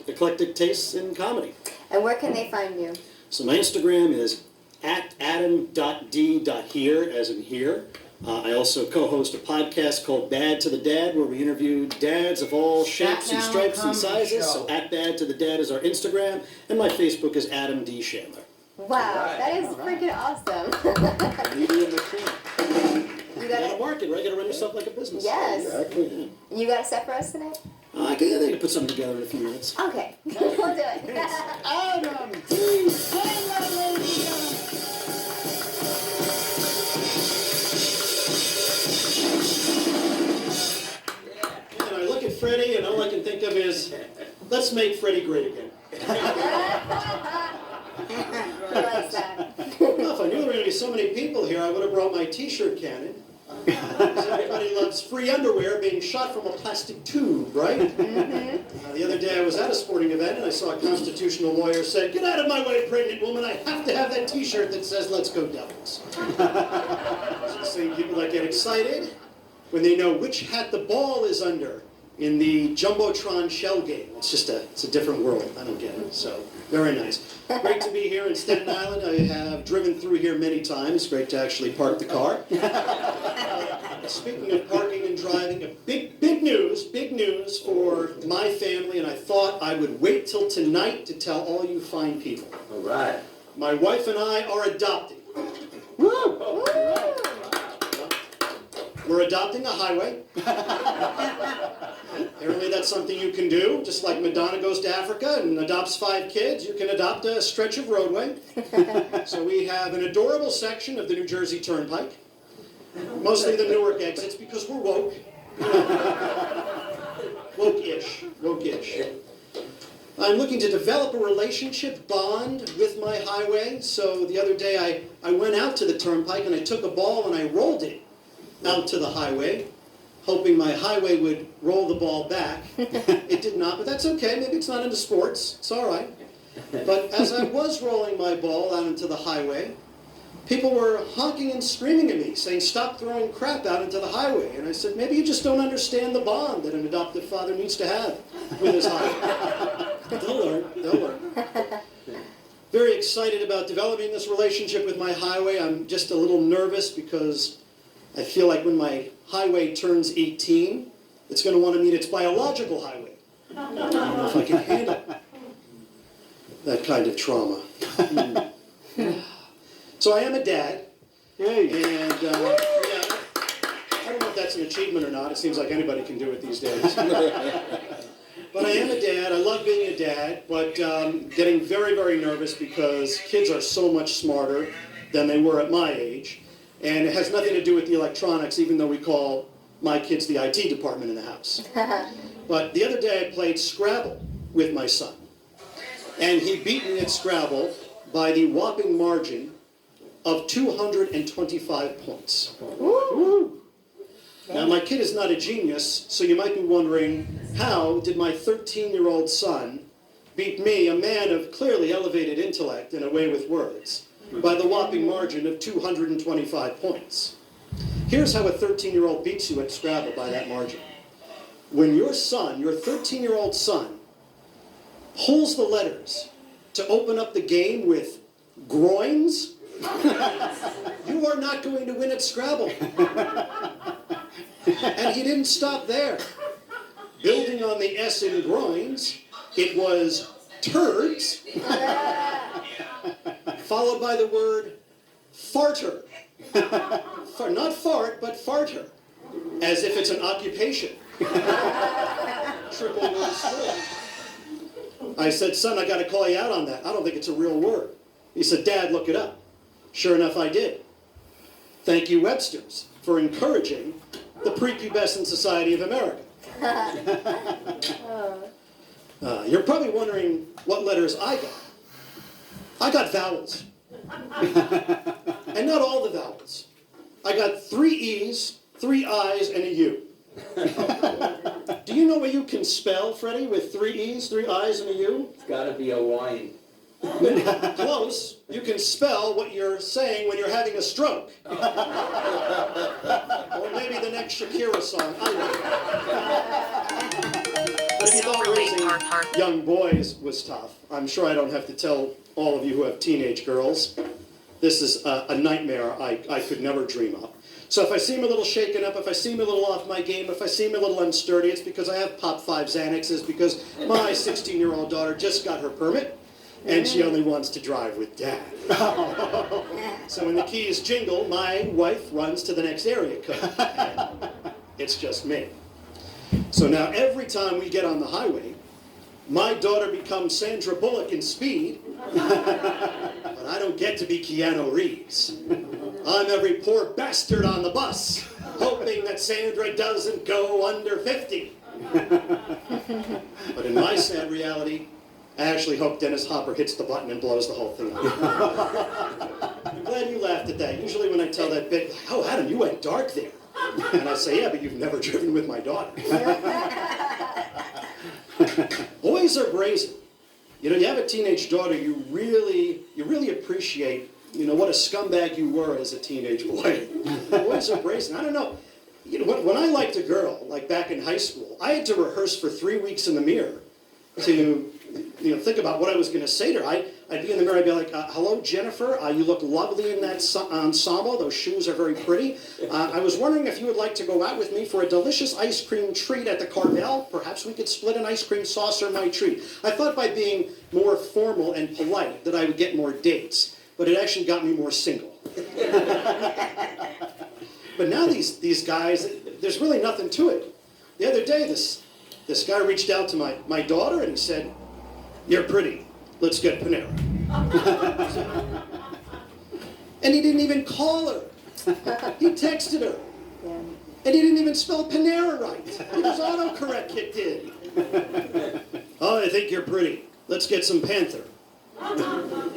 eclectic tastes in comedy. And where can they find you? So my Instagram is @adam.d.here, as in here. I also co-host a podcast called Bad to the Dad, where we interview dads of all shapes and stripes and sizes. So @Bad to the Dad is our Instagram, and my Facebook is Adam D. Chandler. Wow, that is freaking awesome. Media machine. You got to market, right? You got to run yourself like a business. Yes. Exactly. You got a set for us today? I think I can put something together in a few minutes. Okay, we'll do it. Adam D. And I look at Freddie, and all I can think of is, let's make Freddie great again. Who likes that? Well, if I knew there were going to be so many people here, I would have brought my t-shirt cannon. Because everybody loves free underwear being shot from a plastic tube, right? Mm-hmm. The other day I was at a sporting event and I saw a constitutional lawyer say, "Get out of my way, pregnant woman, I have to have that t-shirt that says, 'Let's go Devils.'" So seeing people that get excited when they know which hat the ball is under in the Jumbotron shell game. It's a different world. I don't get it. So, very nice. Great to be here in Staten Island. I have driven through here many times. Great to actually park the car. Speaking of parking and driving, big news for my family, and I thought I would wait till tonight to tell all you fine people. All right. My wife and I are adopting. Woo! Woo! We're adopting a highway. Apparently that's something you can do. Just like Madonna goes to Africa and adopts 5 kids, you can adopt a stretch of roadway. So we have an adorable section of the New Jersey Turnpike. Mostly the Newark exits because we're woke. You know. Woke-ish. I'm looking to develop a relationship bond with my highway. So the other day I went out to the turnpike and I took a ball and I rolled it out to the highway, hoping my highway would roll the ball back. It did not, but that's okay. Maybe it's not into sports. It's all right. But as I was rolling my ball out into the highway, people were honking and screaming at me, saying, "Stop throwing crap out into the highway." And I said, maybe you just don't understand the bond that an adoptive father needs to have with his highway. They'll learn. Very excited about developing this relationship with my highway. I'm just a little nervous because I feel like when my highway turns 18, it's going to want to meet its biological highway. I don't know if I can handle that kind of trauma. So I am a dad, and I don't know if that's an achievement or not. It seems like anybody can do it these days. But I am a dad. I love being a dad, but getting very, very nervous because kids are so much smarter than they were at my age. And it has nothing to do with the electronics, even though we call my kids the IT department in the house. But the other day I played Scrabble with my son. And he beat me at Scrabble by the whopping margin of 225 points. Woo! Now my kid is not a genius, so you might be wondering, how did my 13-year-old son beat me, a man of clearly elevated intellect and a way with words, by the whopping margin of 225 points? Here's how a 13-year-old beats you at Scrabble by that margin. When your son, your 13-year-old son, pulls the letters to open up the game with groins, you are not going to win at Scrabble. And he didn't stop there. Building on the S in groins, it was turds, followed by the word farter. Not fart, but farter, as if it's an occupation. Triple word swing. I said, "Son, I got to call you out on that. I don't think it's a real word." He said, "Dad, look it up." Sure enough, I did. Thank you, Webster's, for encouraging the Prepubescent Society of America. You're probably wondering what letters I got. I got vowels. And not all the vowels. I got 3 E's, 3 I's, and a U. Do you know what you can spell, Freddie, with 3 E's, 3 I's, and a U? It's got to be a wine. Close. You can spell what you're saying when you're having a stroke. Or maybe the next Shakira song. I don't know. But if you thought raising young boys was tough, I'm sure I don't have to tell all of you who have teenage girls, this is a nightmare I could never dream of. So if I seem a little shaken up, if I seem a little off my game, if I seem a little unsturdy, it's because I have Pop 5 Xanaxes, because my 16-year-old daughter just got her permit, and she only wants to drive with Dad. So when the keys jingle, my wife runs to the next area code. It's just me. So now every time we get on the highway, my daughter becomes Sandra Bullock in Speed, but I don't get to be Keanu Reeves. I'm every poor bastard on the bus, hoping that Sandra doesn't go under 50. But in my sad reality, I actually hope Dennis Hopper hits the button and blows the whole thing up. I'm glad you laughed at that. Usually when I tell that bit, oh, Adam, you went dark there. And I say, yeah, but you've never driven with my daughter. Boys are brazen. You know, you have a teenage daughter, you really appreciate, you know, what a scumbag you were as a teenage boy. Boys are brazen. I don't know. You know, when I liked a girl, like back in high school, I had to rehearse for 3 weeks in the mirror to, you know, think about what I was going to say to her. I'd be in the mirror, I'd be like, hello, Jennifer, you look lovely in that ensemble. Those shoes are very pretty. I was wondering if you would like to go out with me for a delicious ice cream treat at the Carvel. Perhaps we could split an ice cream saucer, my treat. I thought by being more formal and polite that I would get more dates, but it actually got me more single. But now these guys, there's really nothing to it. The other day, this guy reached out to my daughter and he said, "You're pretty. Let's get Panera." And he didn't even call her. He texted her. And he didn't even spell Panera right. His autocorrect kicked in. "Oh, I think you're pretty. Let's get some Panther."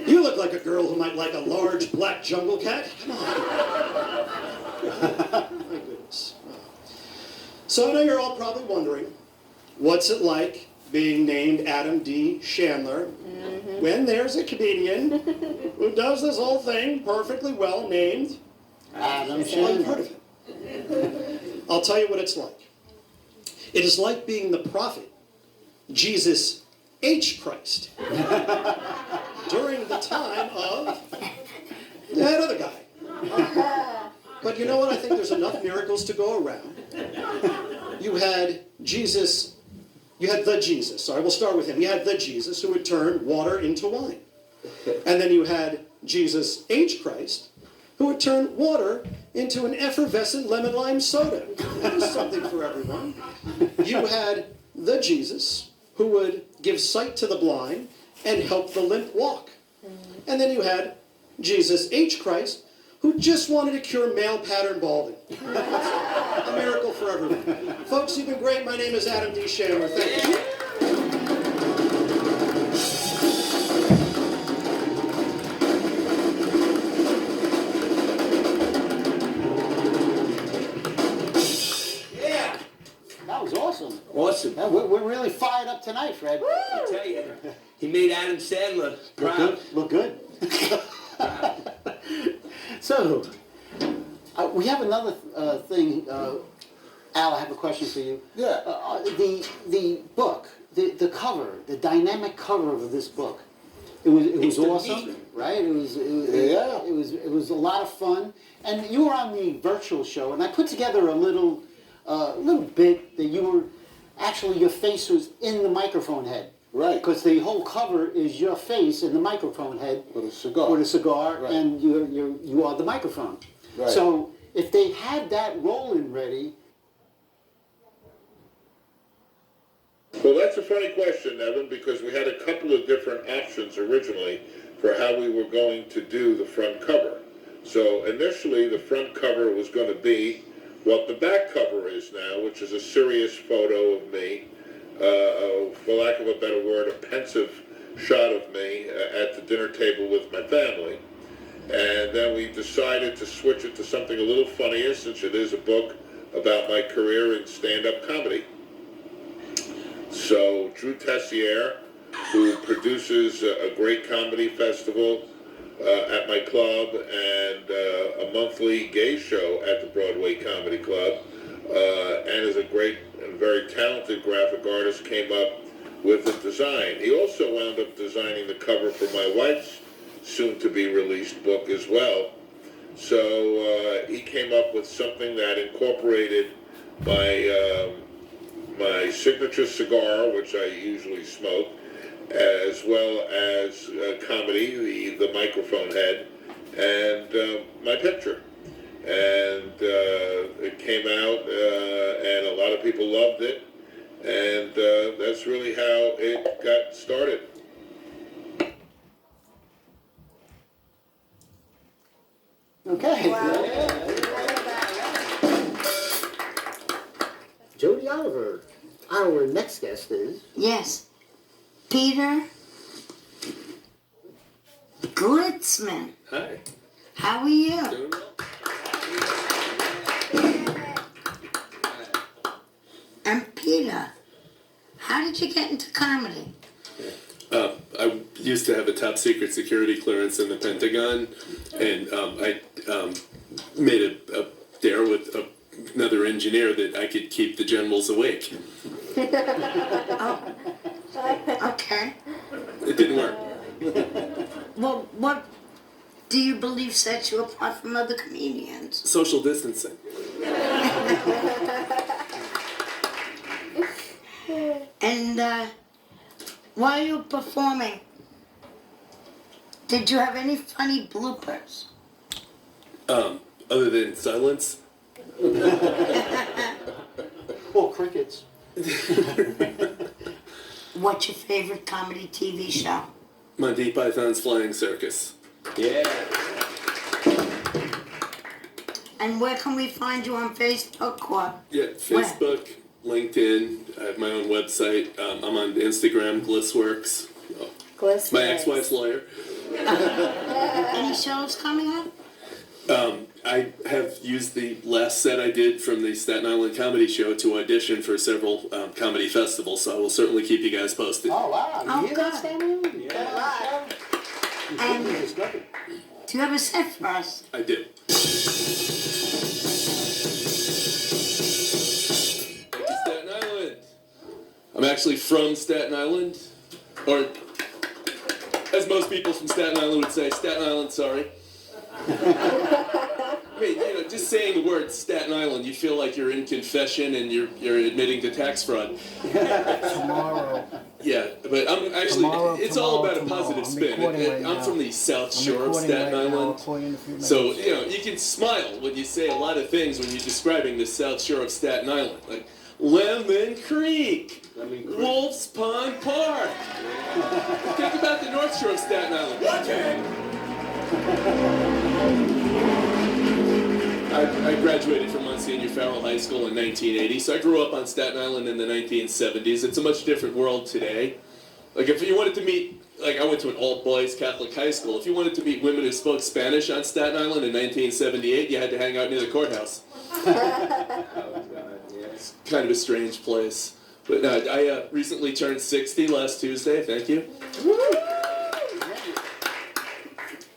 "You look like a girl who might like a large black jungle cat. Come on." My goodness. So I know you're all probably wondering, what's it like being named Adam D. Chandler when there's a comedian who does this whole thing perfectly well named Adam Chandler? I've heard of him. I'll tell you what it's like. It is like being the prophet, Jesus H. Christ, during the time of that other guy. But you know what? I think there's enough miracles to go around. You had Jesus. You had the Jesus. Sorry, we'll start with him. You had the Jesus who would turn water into wine. And then you had Jesus H. Christ, who would turn water into an effervescent lemon lime soda. That was something for everyone. You had the Jesus who would give sight to the blind and help the limp walk. And then you had Jesus H. Christ, who just wanted to cure male pattern balding. A miracle for everyone. Folks, you've been great. My name is Adam D. Chandler. Thank you. Yeah, that was awesome. Awesome. Yeah, we're really fired up tonight, Fred. I tell you, he made Adam Sandler proud. Look good. So, we have another thing. Al, I have a question for you. Yeah. The book, the cover, the dynamic cover of this book, it was awesome, right? It was a lot of fun. And you were on the virtual show, and I put together a little bit that you were actually, your face was in the microphone head. Right. Because the whole cover is your face in the microphone head. With a cigar. With a cigar, Right. and you are the microphone. Right. So if they had that rolling ready. Well, that's a funny question, Evan, because we had a couple of different options originally for how we were going to do the front cover. So initially, the front cover was going to be what the back cover is now, which is a serious photo of me, for lack of a better word, a pensive shot of me at the dinner table with my family. And then we decided to switch it to something a little funnier, since it is a book about my career in stand-up comedy. So Drew Tessier, who produces a great comedy festival at my club and a monthly gay show at the Broadway Comedy Club, and is a great and very talented graphic artist, came up with the design. He also wound up designing the cover for my wife's soon-to-be-released book as well. So he came up with something that incorporated my signature cigar, which I usually smoke, as well as comedy, the microphone head, and my picture. And it came out, and a lot of people loved it, and that's really how it got started. Okay. Wow. Jody Oliver. Our next guest is... Yes. Peter Glitzman. Hi. How are you? Doing well? And Peter, how did you get into comedy? I used to have a top secret security clearance in the Pentagon, and I made a dare with another engineer that I could keep the generals awake. Okay. It didn't work. Well, what do you believe sets you apart from other comedians? Social distancing. And while you were performing, did you have any funny bloopers? Other than silence. Well, crickets. What's your favorite comedy TV show? Monty Python's Flying Circus. Yeah. And where can we find you on Facebook or? Yeah, Facebook, LinkedIn. I have my own website. I'm on Instagram, Glissworks. Gliss My Works. ex-wife's lawyer. Any shows coming up? I have used the last set I did from the Staten Island Comedy Show to audition for several comedy festivals, so I will certainly keep you guys posted. Oh, wow. Oh, You hear that, good. Stanley? Yeah. And Discovery. do you have a set for us? I do. Staten Island. I'm actually from Staten Island, or as most people from Staten Island would say, Staten Island, sorry. I mean, you know, just saying the word Staten Island, you feel like you're in confession and you're admitting to tax fraud. Tomorrow. Yeah, but I'm actually, Tomorrow, it's all about a tomorrow. positive I'm spin. recording right I'm now. from the South I'm Shore of recording Staten right now. I'll Island. call you in a few minutes. So, you know, you can smile when you say a lot of things when you're describing the South Shore of Staten Island. Like Lemon Creek, Wolf's Pond Park. Think about the North Shore of Staten Island. I graduated from Monsignor Farrell High School in 1980, so I grew up on Staten Island in the 1970s. It's a much different world today. Like, if you wanted to meet, like, I went to an all-boys Catholic high school. If you wanted to meet women who spoke Spanish on Staten Island in 1978, you had to hang out near the courthouse. Oh, God, yes. Kind of a strange place. But no, I recently turned 60 last Tuesday, thank you.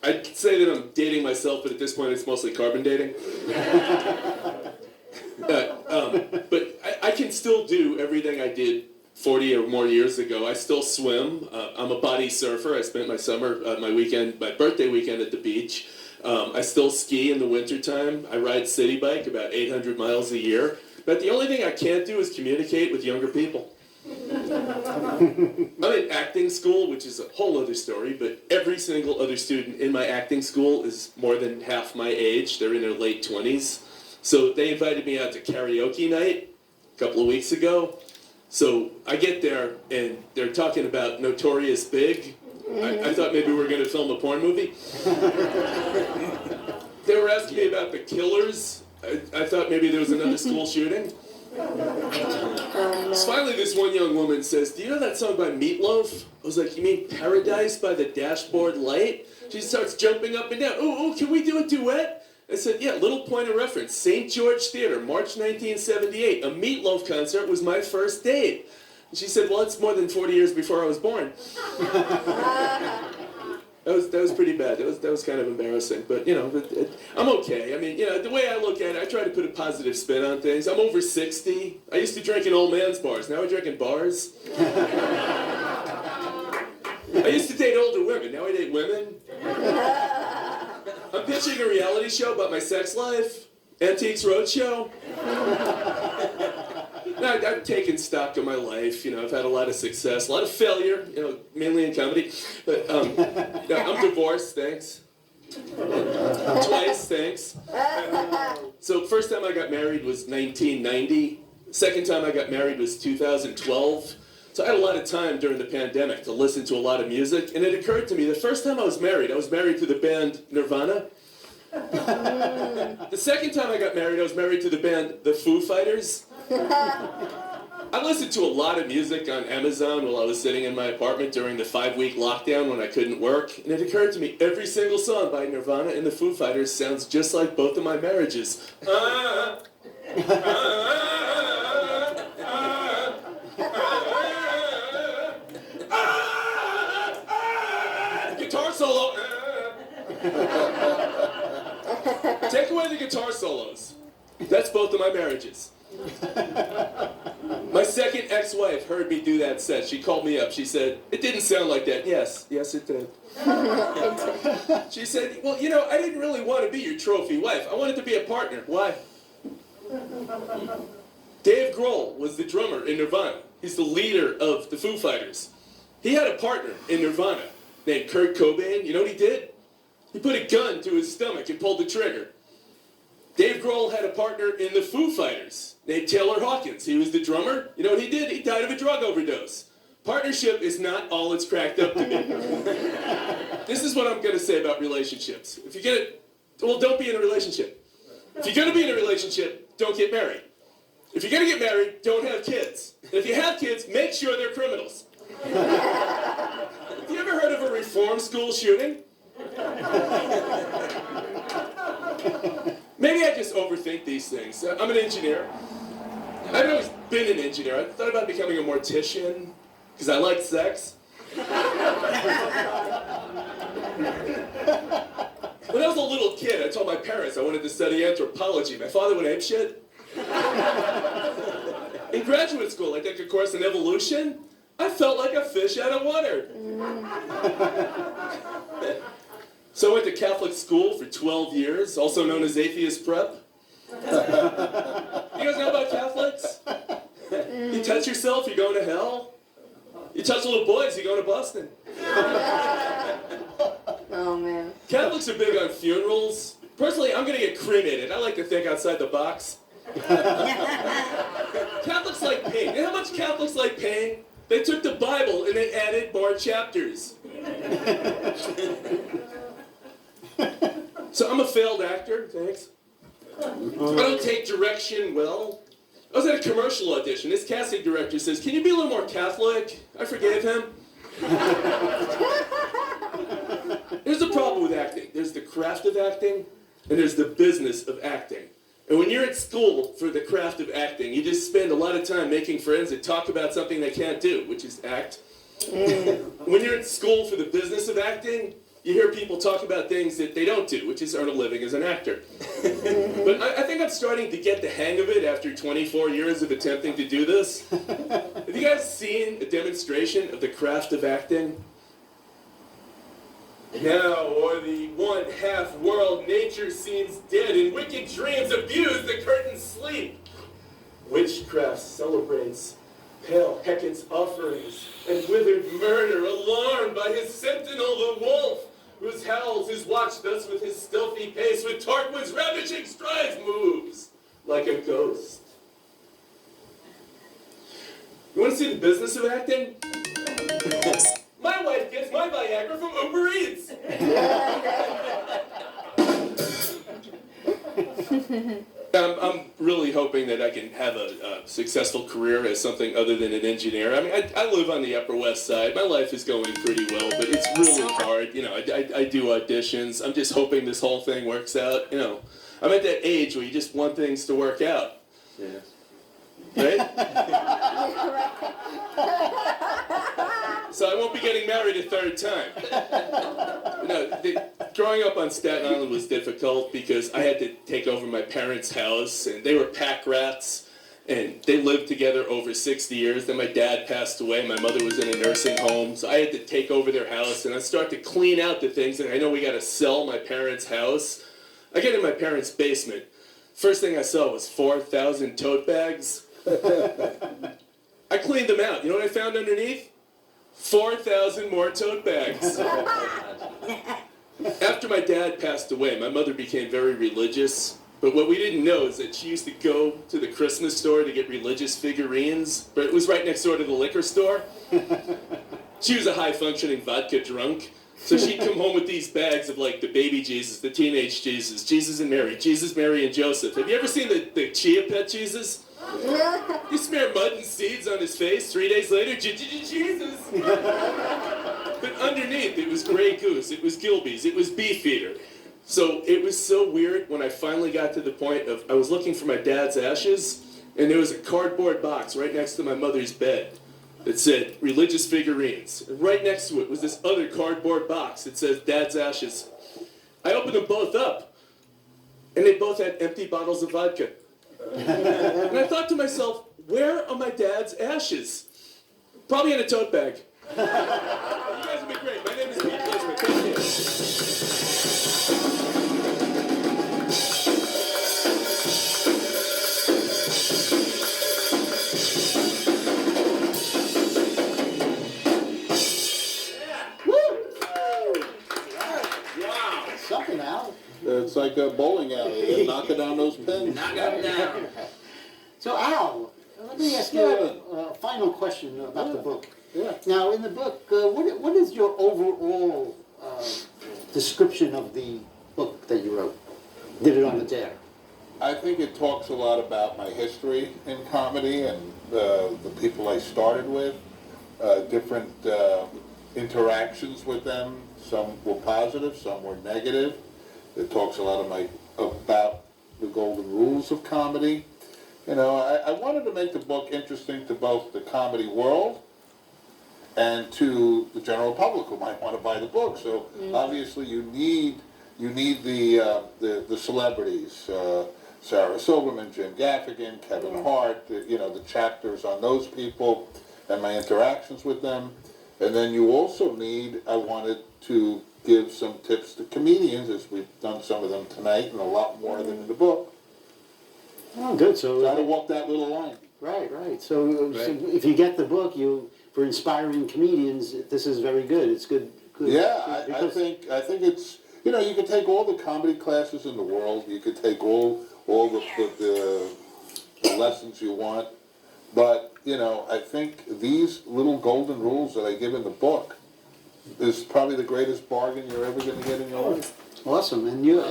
I'd say that I'm dating myself, but at this point it's mostly carbon dating. But I can still do everything I did 40 or more years ago. I still swim. I'm a body surfer. I spent my summer, my birthday weekend at the beach. I still ski in the wintertime. I ride city bike about 800 miles a year. But the only thing I can't do is communicate with younger people. I'm in acting school, which is a whole other story, but every single other student in my acting school is more than half my age. They're in their late 20s. So they invited me out to karaoke night a couple of weeks ago. So I get there, and they're talking about Notorious Big. I thought maybe we were going to film a porn movie. They were asking me about The Killers. I thought maybe there was another school shooting. So finally, this one young woman says, "Do you know that song by Meatloaf?" I was like, "You mean Paradise by the Dashboard Light?" She starts jumping up and down. "Oh, can we do a duet?" I said, "Yeah, little point of reference. St. George Theater, March 1978. A Meatloaf concert was my first date." And she said, "Well, it's more than 40 years before I was born." That was pretty bad. That was kind of embarrassing. But, you know, I'm okay. I mean, you know, the way I look at it, I try to put a positive spin on things. I'm over 60. I used to drink in old man's bars. Now I drink in bars. I used to date older women. Now I date women. I'm pitching a reality show about my sex life. Antiques Roadshow. No, I've taken stock of my life. You know, I've had a lot of success, a lot of failure. You know, mainly in comedy. But no, I'm divorced. Thanks. Twice. Thanks. So first time I got married was 1990. Second time I got married was 2012. So I had a lot of time during the pandemic to listen to a lot of music, and it occurred to me the first time I was married to the band Nirvana. The second time I got married, I was married to the band The Foo Fighters. I listened to a lot of music on Amazon while I was sitting in my apartment during the 5-week lockdown when I couldn't work, and it occurred to me every single song by Nirvana and the Foo Fighters sounds just like both of my marriages. Guitar solo. Take away the guitar solos. That's both of my marriages. My second ex-wife heard me do that set. She called me up. She said, "It didn't sound like that." Yes, it did. She said, "Well, you know, I didn't really want to be your trophy wife. I wanted to be a partner." Why? Dave Grohl was the drummer in Nirvana. He's the leader of the Foo Fighters. He had a partner in Nirvana named Kurt Cobain. You know what he did? He put a gun to his stomach and pulled the trigger. Dave Grohl had a partner in the Foo Fighters named Taylor Hawkins. He was the drummer. You know what he did? He died of a drug overdose. Partnership is not all it's cracked up to be. This is what I'm going to say about relationships. If you're going to, well, don't be in a relationship. If you're going to be in a relationship, don't get married. If you're going to get married, don't have kids. And if you have kids, make sure they're criminals. Have you ever heard of a reform school shooting? Maybe I just overthink these things. I'm an engineer. I haven't always been an engineer. I thought about becoming a mortician because I like sex. When I was a little kid, I told my parents I wanted to study anthropology. My father went apeshit. In graduate school, I took a course in evolution. I felt like a fish out of water. So I went to Catholic school for 12 years, also known as atheist prep. You guys know about Catholics? You touch yourself, you're going to hell. You touch little boys, you're going to Boston. Oh, man. Catholics are big on funerals. Personally, I'm going to get cremated. I like to think outside the box. Catholics like pain. You know how much Catholics like pain? They took the Bible and they added more chapters. So I'm a failed actor, thanks. I don't take direction well. I was at a commercial audition. This casting director says, "Can you be a little more Catholic?" I forgave him. There's a problem with acting. There's the craft of acting, and there's the business of acting. And when you're at school for the craft of acting, you just spend a lot of time making friends that talk about something they can't do, which is act. When you're at school for the business of acting, you hear people talk about things that they don't do, which is earn a living as an actor. But I think I'm starting to get the hang of it after 24 years of attempting to do this. Have you guys seen a demonstration of the craft of acting? Now, o'er the one-half world, nature seems dead, and wicked dreams abuse the curtain's sleep. Witchcraft celebrates pale Hecate's offerings, and withered murder, alarmed by his sentinel, the wolf, whose howls is watched thus with his stealthy pace, with Tarquin's ravaging strides moves like a ghost. You want to see the business of acting? My wife gets my Viagra from Uber Eats. I'm really hoping that I can have a successful career as something other than an engineer. I mean, I live on the Upper West Side. My life is going pretty well, but it's really hard. You know, I do auditions. I'm just hoping this whole thing works out. You know, I'm at that age where you just want things to work out. Yeah. Right? So I won't be getting married a third time. Growing up on Staten Island was difficult because I had to take over my parents' house, and they were pack rats, and they lived together over 60 years. Then my dad passed away. My mother was in a nursing home, so I had to take over their house, and I start to clean out the things, and I know we got to sell my parents' house. I get in my parents' basement. First thing I saw was 4,000 tote bags. I cleaned them out. You know what I found underneath? 4,000 more tote bags. After my dad passed away, my mother became very religious. But what we didn't know is that she used to go to the Christmas store to get religious figurines, but it was right next door to the liquor store. She was a high-functioning vodka drunk, so she'd come home with these bags of like the baby Jesus, the teenage Jesus, Jesus and Mary, Jesus, Mary, and Joseph. Have you ever seen the Chia Pet Jesus? You smear mud and seeds on his face, 3 days later, Jesus. But underneath, it was Grey Goose, it was Gilby's, it was Beefeater. So it was so weird when I finally got to the point of, I was looking for my dad's ashes, and there was a cardboard box right next to my mother's bed that said, religious figurines. And right next to it was this other cardboard box that says, Dad's ashes. I opened them both up, and they both had empty bottles of vodka. And I thought to myself, where are my dad's ashes? Probably in a tote bag. You guys have been great. My name is Pete Lisman. Thank you. Something out. It's like a bowling alley. They're knocking down those pins. Knock them down. So Al, let me ask you a final question about the book. Yeah. Now, in the book, what is your overall description of the book that you wrote? Did it on the dare? I think it talks a lot about my history in comedy and the people I started with, different interactions with them. Some were positive, some were negative. It talks a lot about the golden rules of comedy. You know, I wanted to make the book interesting to both the comedy world and to the general public who might want to buy the book. So obviously you need the celebrities, Sarah Silverman, Jim Gaffigan, Kevin Hart, the chapters on those people and my interactions with them. And then you also I wanted to give some tips to comedians, as we've done some of them tonight, and a lot more than in the book. Oh, good. So How to walk that little line. right. So if you get the book, for inspiring comedians, this is very good. It's good. Yeah, I think it's, you can take all the comedy classes in the world. You could take all the lessons you want. But, I think these little golden rules that I give in the book is probably the greatest bargain you're ever going to get in your life. Awesome. And you're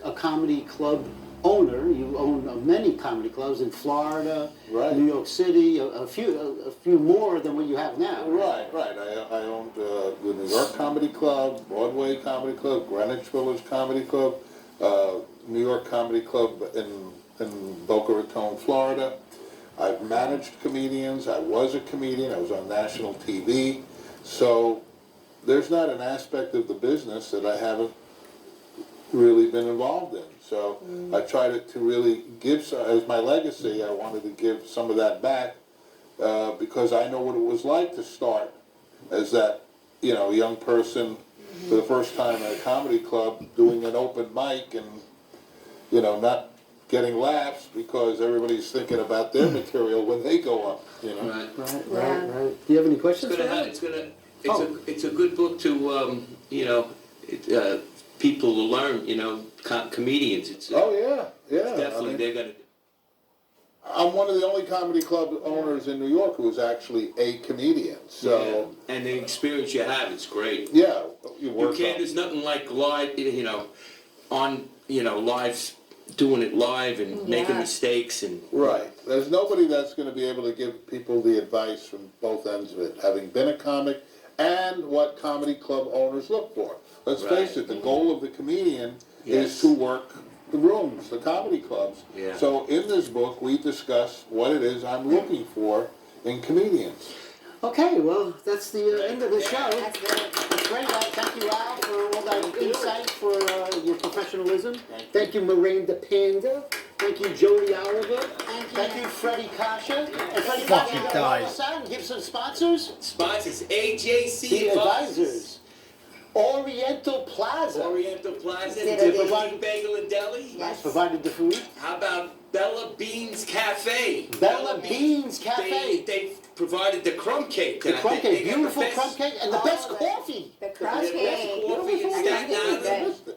a comedy club owner. You own many comedy clubs in Florida, Right. New York City, a few more than what you have now. Right. I owned the New York Comedy Club, Broadway Comedy Club, Greenwich Village Comedy Club, New York Comedy Club in Boca Raton, Florida. I've managed comedians. I was a comedian. I was on national TV. So there's not an aspect of the business that I haven't really been involved in. So I tried to really give, as my legacy, I wanted to give some of that back because I know what it was like to start as that, young person for the first time at a comedy club doing an open mic and, not getting laughs because everybody's thinking about their material when they go up, Right. Right. Do you have any questions? It's a good book to people to learn. Comedians. It's definitely they're gonna. I'm one of the only comedy club owners in New York who is actually a comedian. So and the experience you have, it's great. yeah, There's nothing like live, live, doing it live and making mistakes and. Right. There's nobody that's going to be able to give people the advice from both ends of it, having been a comic and what comedy club owners look for. Let's face it, the goal of the comedian is to work the rooms, the comedy clubs. Yeah. So in this book, we discuss what it is I'm looking for in comedians. Okay, well, that's the end of the show. That's good. That's great. Thank you, Al, for all that insight, for your professionalism. Thank you, Miranda Panda. Thank you, Jody Oliver. Thank you, Freddie Coscia. And Freddie Coscia, you gonna roll us out and give some sponsors? Sponsors, AJC The Advisors. Advisors. Oriental Plaza. Oriental Plaza, Did the it. Divine Bagel and Deli. Yes. Provided the food. How about Bella Beans Cafe? Bella Beans Cafe. They provided the crumb cake. The crumb They cake, got beautiful the best- crumb cake, and the best coffee. The crumb The best cake. coffee in Beautiful. Staten Good. Island.